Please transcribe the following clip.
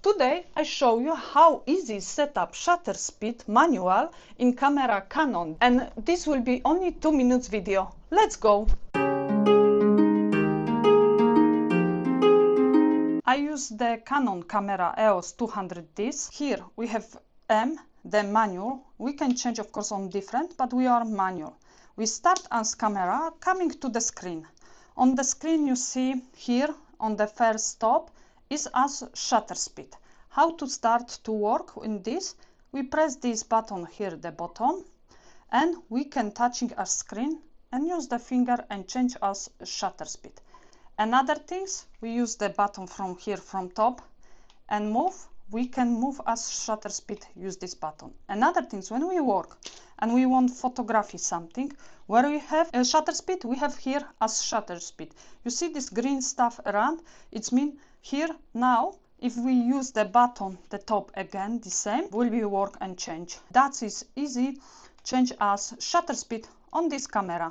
Today I show you how easy set up shutter speed manual in camera Canon, and this will be only 2 minutes video. Let's go! I use the Canon camera EOS 200D. Here we have M, the manual. We can change of course on different, but we are manual. We start as camera coming to the screen. On the screen you see here on the first top is as shutter speed. How to start to work in this? We press this button here, the bottom, and we can touching our screen and use the finger and change as shutter speed. Another things, we use the button from here from top and move. We can move as shutter speed, use this button. Another things, when we work and we want photography something, where we have a shutter speed, we have here as shutter speed. You see this green stuff around? It's mean here now, if we use the button, the top again, the same, will be work and change. That is easy, change as shutter speed on this camera.